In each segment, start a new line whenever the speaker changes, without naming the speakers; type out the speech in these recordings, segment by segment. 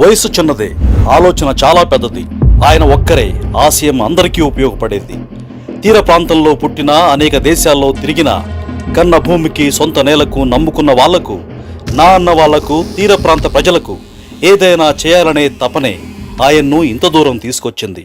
వయసు చిన్నదే, ఆలోచన చాలా పెద్దది. ఆయన ఒక్కరే ఆశయం అందరికీ ఉపయోగపడేది. తీర ప్రాంతంలో పుట్టిన, అనేక దేశాల్లో తిరిగిన, కన్న భూమికి, సొంత నేలకు నమ్ముకున్న వాళ్లకు, నా అన్న వాళ్లకు, తీర ప్రాంత ప్రజలకు ఏదైనా చేయాలనే తపనే ఆయన్ను ఇంత దూరం తీసుకొచ్చింది.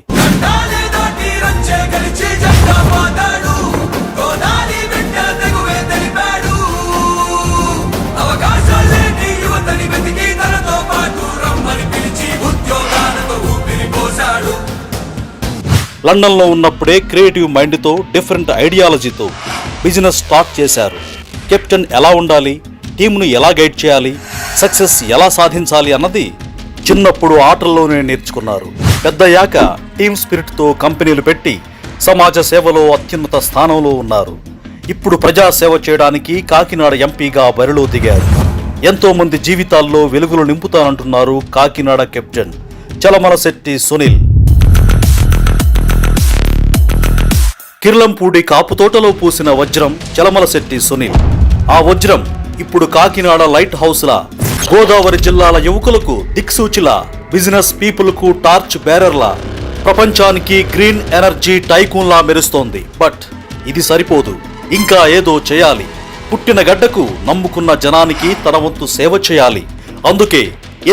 లండన్లో ఉన్నప్పుడే క్రియేటివ్ మైండ్తో, డిఫరెంట్ ఐడియాలజీతో బిజినెస్ స్టార్ట్ చేశారు. కెప్టెన్ ఎలా ఉండాలి, టీంను ఎలా గైడ్ చేయాలి, సక్సెస్ ఎలా సాధించాలి అన్నది చిన్నప్పుడు ఆటల్లోనే నేర్చుకున్నారు. పెద్దయ్యాక టీమ్ స్పిరిట్తో కంపెనీలు పెట్టి సమాజ సేవలో అత్యున్నత స్థానంలో ఉన్నారు. ఇప్పుడు ప్రజాసేవ చేయడానికి కాకినాడ ఎంపీగా బరిలో దిగారు. ఎంతో మంది జీవితాల్లో వెలుగులు నింపుతానంటున్నారు కాకినాడ కెప్టెన్ చలమలశెట్టి సునీల్. కిర్లంపూడి కాపుతోటలో పూసిన వజ్రం చలమలశెట్టి సునీల్. ఆ వజ్రం ఇప్పుడు కాకినాడ లైట్ హౌస్లా, గోదావరి జిల్లాల యువకులకు దిక్సూచిలా, బిజినెస్ పీపుల్కు టార్చ్ బేరర్లా, ప్రపంచానికి గ్రీన్ ఎనర్జీ టైకూన్లా మెరుస్తోంది. బట్ ఇది సరిపోదు, ఇంకా ఏదో చేయాలి. పుట్టిన గడ్డకు, నమ్ముకున్న జనానికి తన వంతు సేవ చేయాలి. అందుకే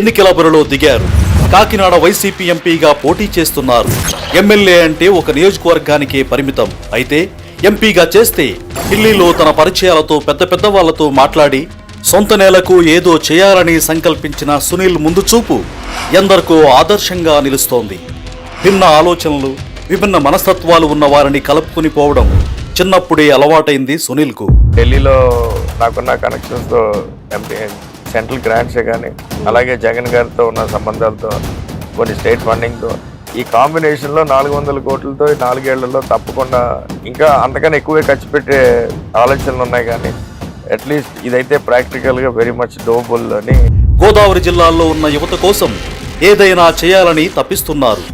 ఎన్నికల బరిలో దిగారు. కాకినాడ వైసీపీ ఎంపీగా పోటీ చేస్తున్నారు. ఎమ్మెల్యే అంటే ఒక నియోజకవర్గానికే పరిమితం. అయితే ఎంపీగా చేస్తే ఢిల్లీలో తన పరిచయాలతో, పెద్ద పెద్ద వాళ్లతో మాట్లాడి సొంత నేలకు ఏదో చేయాలని సంకల్పించిన సునీల్ ముందు చూపు ఎందరికో ఆదర్శంగా నిలుస్తోంది. భిన్న ఆలోచనలు, విభిన్న మనస్తత్వాలు ఉన్న వారిని కలుపుకుని పోవడం చిన్నప్పుడే అలవాటైంది సునీల్కు.
ఢిల్లీలో నాకున్న కనెక్షన్స్తో ఎంపీ సెంట్రల్ గ్రాంట్సే కానీ, అలాగే జగన్ గారితో ఉన్న సంబంధాలతో, కొన్ని స్టేట్ ఫండింగ్తో, ఈ కాంబినేషన్లో 400 కోట్లతో ఈ 4 ఏళ్లలో తప్పకుండా ఇంకా అంతకన్నా ఎక్కువే ఖర్చు పెట్టే ఆలోచనలు ఉన్నాయి. కానీ అట్లీస్ట్ ఇదైతే ప్రాక్టికల్గా వెరీ మచ్ డోబుల్ అని.
గోదావరి జిల్లాల్లో ఉన్న యువత కోసం ఏదైనా చేయాలని తప్పిస్తున్నారు.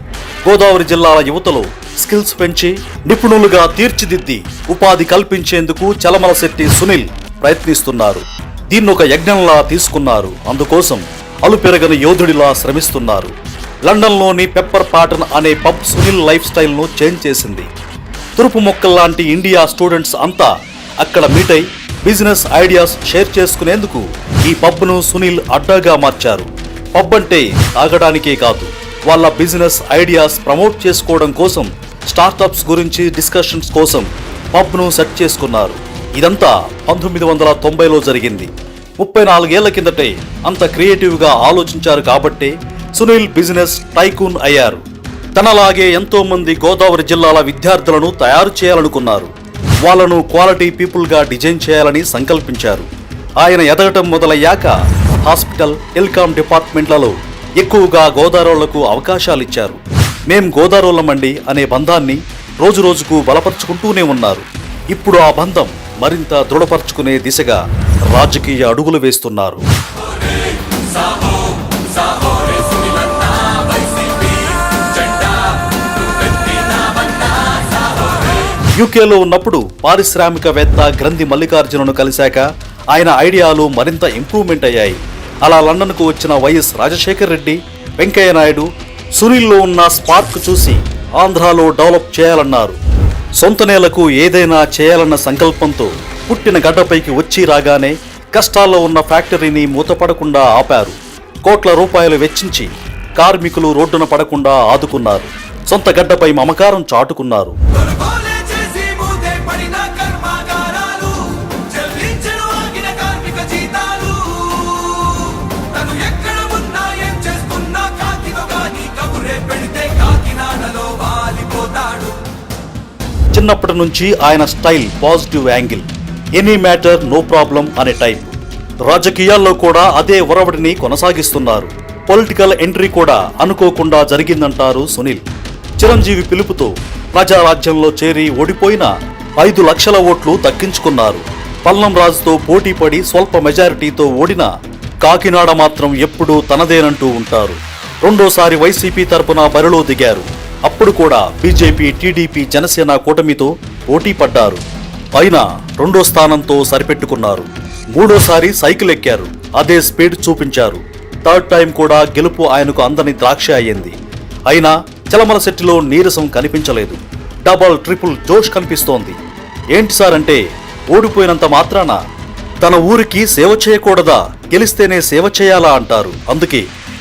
గోదావరి జిల్లాల యువతలో స్కిల్స్ పెంచి నిపుణులుగా తీర్చిదిద్ది ఉపాధి కల్పించేందుకు చలమలశెట్టి సునీల్ ప్రయత్నిస్తున్నారు. దీన్నొక యజ్ఞంలా తీసుకున్నారు. అందుకోసం అలుపెరగని యోధుడిలా శ్రమిస్తున్నారు. లండన్లోని పెప్పర్ పాటన్ అనే పబ్ సునీల్ లైఫ్ స్టైల్ను చేంజ్ చేసింది. తురుపు మొక్కల్లాంటి ఇండియా స్టూడెంట్స్ అంతా అక్కడ మీట్ అయి బిజినెస్ ఐడియాస్ షేర్ చేసుకునేందుకు ఈ పబ్ను సునీల్ అడ్డాగా మార్చారు. పబ్ అంటే తాగడానికే కాదు, వాళ్ళ బిజినెస్ ఐడియాస్ ప్రమోట్ చేసుకోవడం కోసం, స్టార్టప్స్ గురించి డిస్కషన్స్ కోసం పబ్ను సెట్ చేసుకున్నారు. ఇదంతా 1990లో జరిగింది. 34 ఏళ్ల కిందటే అంత క్రియేటివ్గా ఆలోచించారు కాబట్టే సునీల్ బిజినెస్ టైకూన్ అయ్యారు. తనలాగే ఎంతో మంది గోదావరి జిల్లాల విద్యార్థులను తయారు చేయాలనుకున్నారు. వాళ్లను క్వాలిటీ పీపుల్గా డిజైన్ చేయాలని సంకల్పించారు. ఆయన ఎదగటం మొదలయ్యాక హాస్పిటల్, టెలికాం డిపార్ట్మెంట్లలో ఎక్కువగా గోదావరులకు అవకాశాలిచ్చారు. మేం గోదావరులమండి అనే బంధాన్ని రోజు రోజుకు బలపరుచుకుంటూనే ఉన్నారు. ఇప్పుడు ఆ బంధం మరింత దృఢపరుచుకునే దిశగా రాజకీయ అడుగులు వేస్తున్నారు. యూకేలో ఉన్నప్పుడు పారిశ్రామికవేత్త గ్రంథి మల్లికార్జునను కలిశాక ఆయన ఐడియాలు మరింత ఇంప్రూవ్మెంట్ అయ్యాయి. అలా లండన్కు వచ్చిన వైఎస్ రాజశేఖర్ రెడ్డి, వెంకయ్య నాయుడు సునీల్లో ఉన్న స్పార్క్ చూసి ఆంధ్రాలో డెవలప్ చేయాలన్నారు. సొంత నేలకు ఏదైనా చేయాలన్న సంకల్పంతో పుట్టిన గడ్డపైకి వచ్చి రాగానే కష్టాల్లో ఉన్న ఫ్యాక్టరీని మూతపడకుండా ఆపారు. కోట్ల రూపాయలు వెచ్చించి కార్మికులు రోడ్డున పడకుండా ఆదుకున్నారు. సొంత గడ్డపై మమకారం చాటుకున్నారు. చిన్నప్పటి నుంచి ఆయన style positive angle, any matter no problem అనే టైప్. రాజకీయాల్లో కూడా అదే ఒరవడిని కొనసాగిస్తున్నారు. పొలిటికల్ ఎంట్రీ కూడా అనుకోకుండా జరిగిందంటారు సునీల్. చిరంజీవి పిలుపుతో ప్రజారాజ్యంలో చేరి ఓడిపోయిన 5 లక్షల ఓట్లు దక్కించుకున్నారు. పల్లం రాజుతో పోటీపడి స్వల్ప మెజారిటీతో ఓడిన కాకినాడ మాత్రం ఎప్పుడూ తనదేనంటూ ఉంటారు. రెండోసారి వైసీపీ తరపున బరిలో దిగారు. అప్పుడు కూడా బీజేపీ, టీడీపీ, జనసేన కూటమితో పోటీ పడ్డారు. అయినా 2వ స్థానంతో సరిపెట్టుకున్నారు. 3వ సారి సైకిల్ ఎక్కారు. అదే స్పీడ్ చూపించారు. థర్డ్ టైం కూడా గెలుపు ఆయనకు అందని ద్రాక్ష అయ్యింది. అయినా చలమలశెట్టిలో నీరసం కనిపించలేదు. డబల్ ట్రిపుల్ జోష్ కనిపిస్తోంది. ఏంటి సార్ అంటే, ఓడిపోయినంత మాత్రాన తన ఊరికి సేవ చేయకూడదా, గెలిస్తేనే సేవ చేయాలా అంటారు. అందుకే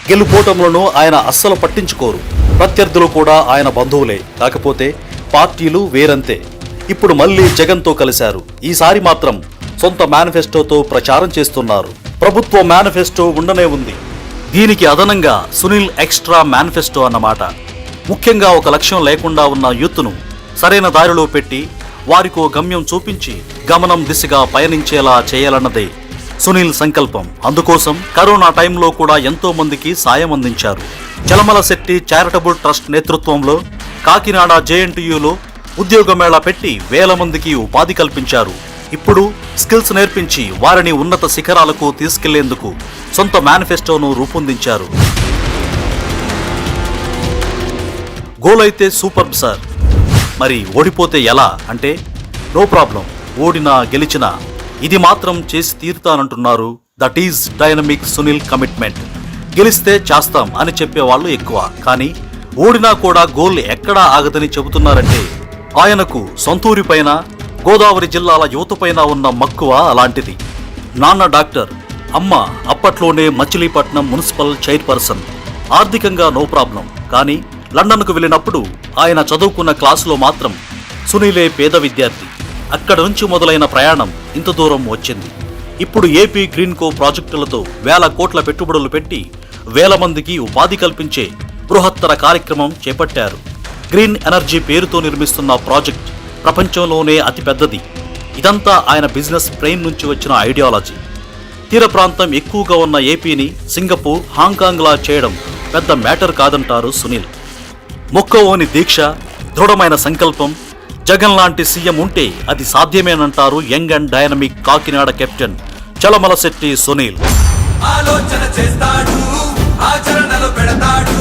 గెలుపోటములను ఆయన అస్సలు పట్టించుకోరు. ప్రత్యర్థులు కూడా ఆయన బంధువులే, కాకపోతే పార్టీలు వేరంతే. ఇప్పుడు మళ్ళీ జగన్తో కలిశారు. ఈసారి మాత్రం సొంత మేనిఫెస్టోతో ప్రచారం చేస్తున్నారు. ప్రభుత్వ మేనిఫెస్టో ఉండనే ఉంది. దీనికి అదనంగా సునీల్ ఎక్స్ట్రా మేనిఫెస్టో అన్నమాట. ముఖ్యంగా ఒక లక్ష్యం లేకుండా ఉన్న యూత్ను సరైన దారిలో పెట్టి వారికో గమ్యం చూపించి గమనం దిశగా పయనించేలా చేయాలన్నదే సునీల్ సంకల్పం. అందుకోసం కరోనా టైంలో కూడా ఎంతో మందికి సాయం అందించారు. చలమలశెట్టి చారిటబుల్ ట్రస్ట్ నేతృత్వంలో కాకినాడ జేఎన్టీయూలో ఉద్యోగ మేళా పెట్టి వేల మందికి ఉపాధి కల్పించారు. ఇప్పుడు స్కిల్స్ నేర్పించి వారిని ఉన్నత శిఖరాలకు తీసుకెళ్లేందుకు సొంత మేనిఫెస్టోను రూపొందించారు. గోల్ అయితే సూపర్ సార్. మరి ఓడిపోతే ఎలా అంటే, నో ప్రాబ్లం, ఓడినా గెలిచినా ఇది మాత్రం చేసి తీరుతానంటున్నారు. That is dynamic Sunil commitment. గెలిస్తే చేస్తాం అని చెప్పేవాళ్ళు ఎక్కువ, కానీ ఓడినా కూడా గోల్ ఎక్కడా ఆగదని చెబుతున్నారంటే ఆయనకు సొంతూరిపైన, గోదావరి జిల్లాల యువతపైన ఉన్న మక్కువ అలాంటిది. నాన్న డాక్టర్, అమ్మ అప్పట్లోనే మచిలీపట్నం మున్సిపల్ చైర్పర్సన్. ఆర్థికంగా నో ప్రాబ్లం, కానీ లండన్కు వెళ్ళినప్పుడు ఆయన చదువుకున్న క్లాసులో మాత్రం సునీలే పేద విద్యార్థి. అక్కడ నుంచి మొదలైన ప్రయాణం ఇంత దూరం వచ్చింది. ఇప్పుడు ఏపీ గ్రీన్ కో ప్రాజెక్టులతో వేల కోట్ల పెట్టుబడులు పెట్టి వేల మందికి ఉపాధి కల్పించే బృహత్తర కార్యక్రమం చేపట్టారు. గ్రీన్ ఎనర్జీ పేరుతో నిర్మిస్తున్న ప్రాజెక్ట్ ప్రపంచంలోనే అతిపెద్దది. ఇదంతా ఆయన బిజినెస్ బ్రెయిన్ నుంచి వచ్చిన ఐడియాలజీ. తీర ప్రాంతం ఎక్కువగా ఉన్న ఏపీని సింగపూర్, హాంకాంగ్లా చేయడం పెద్ద మ్యాటర్ కాదంటారు సునీల్. మొక్కవోని దీక్ష, దృఢమైన సంకల్పం, జగన్ లాంటి సీఎం ఉంటే అది సాధ్యమేనంటారు young and dynamic Kakinada captain Chalamalasetti Sunil.
ఆలోచన చేస్తాడు, ఆచరణలో పెడతాడు.